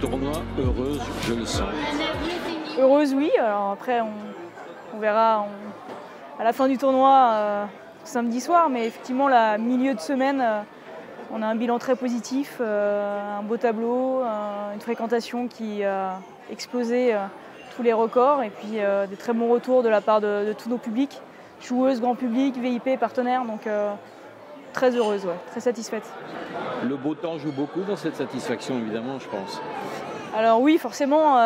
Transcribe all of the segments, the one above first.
tournoi heureuse, je le sens. Heureuse, oui. Alors après, on verra à la fin du tournoi samedi soir, mais effectivement, la milieu de semaine, on a un bilan très positif, un beau tableau, une fréquentation qui a explosé tous les records et puis des très bons retours de la part de tous nos publics, joueuses, grand public, VIP, partenaires, donc très heureuse, ouais, très satisfaite. Le beau temps joue beaucoup dans cette satisfaction, évidemment, je pense. Alors oui, forcément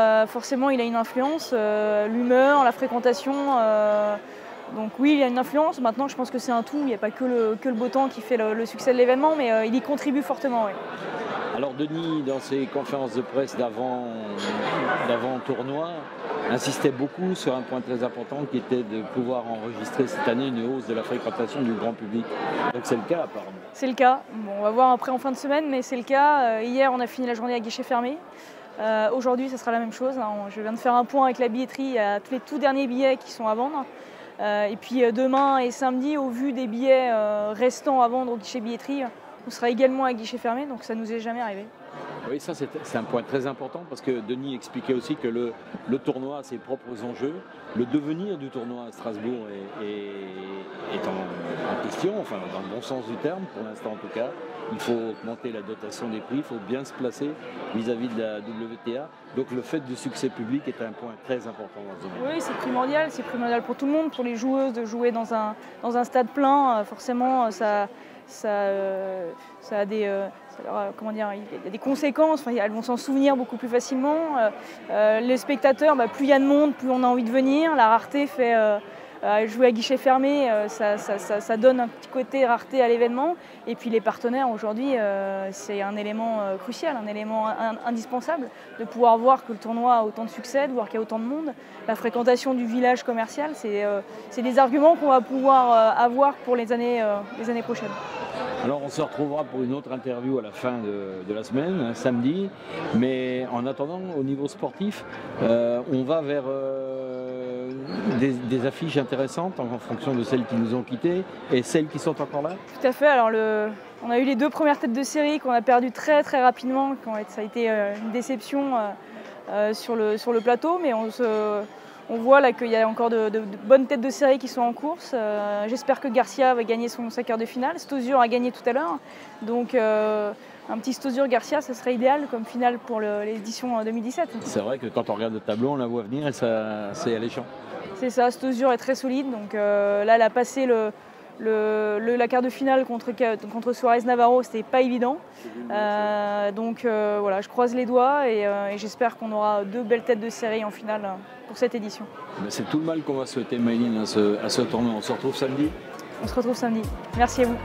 il a une influence, l'humeur, la fréquentation, donc oui, il y a une influence. Maintenant, je pense que c'est un tout, il n'y a pas que le beau temps qui fait le succès de l'événement, mais il y contribue fortement, oui. Alors Denis, dans ses conférences de presse d'avant-tournoi, insistait beaucoup sur un point très important qui était de pouvoir enregistrer cette année une hausse de la fréquentation du grand public. Donc c'est le cas apparemment. C'est le cas. Bon, on va voir après en fin de semaine, mais c'est le cas. Hier, on a fini la journée à guichet fermé. Aujourd'hui, ça sera la même chose. Je viens de faire un point avec la billetterie. Il y a tous les tout derniers billets qui sont à vendre. Et puis demain et samedi, au vu des billets restants à vendre au guichet billetterie, on sera également à guichet fermé, donc ça ne nous est jamais arrivé. Oui, ça c'est un point très important parce que Denis expliquait aussi que le tournoi a ses propres enjeux. Le devenir du tournoi à Strasbourg est en question, enfin dans le bon sens du terme, pour l'instant en tout cas. Il faut augmenter la dotation des prix, il faut bien se placer vis-à-vis de la WTA. Donc le fait du succès public est un point très important dans ce domaine. Oui, c'est primordial pour tout le monde, pour les joueuses de jouer dans un stade plein. Forcément, ça a des, comment dire, il y a des conséquences, enfin, elles vont s'en souvenir beaucoup plus facilement. Les spectateurs, plus il y a de monde, plus on a envie de venir. La rareté fait jouer à guichet fermé, ça donne un petit côté rareté à l'événement. Et puis les partenaires aujourd'hui, c'est un élément crucial, un élément indispensable de pouvoir voir que le tournoi a autant de succès, de voir qu'il y a autant de monde. La fréquentation du village commercial, c'est des arguments qu'on va pouvoir avoir pour les années prochaines. Alors on se retrouvera pour une autre interview à la fin de la semaine, samedi. Mais en attendant, au niveau sportif, on va vers des affiches intéressantes en fonction de celles qui nous ont quittés et celles qui sont encore là. Tout à fait. Alors on a eu les 2 premières têtes de série qu'on a perdues très très rapidement. Ça a été une déception sur le plateau, mais on voit là qu'il y a encore de bonnes têtes de série qui sont en course. J'espère que Garcia va gagner sa quart de finale. Stosur a gagné tout à l'heure. Donc un petit Stosur-Garcia, ça serait idéal comme finale pour l'édition 2017. C'est vrai que quand on regarde le tableau, on la voit venir et c'est alléchant. C'est ça, Stosur est très solide. Donc là, elle a passé la quart de finale contre Suarez-Navarro, c'était pas évident. Donc voilà, je croise les doigts et j'espère qu'on aura 2 belles têtes de série en finale pour cette édition. C'est tout le mal qu'on va souhaiter, Maëline, à ce tournoi. On se retrouve samedi. On se retrouve samedi. Merci à vous.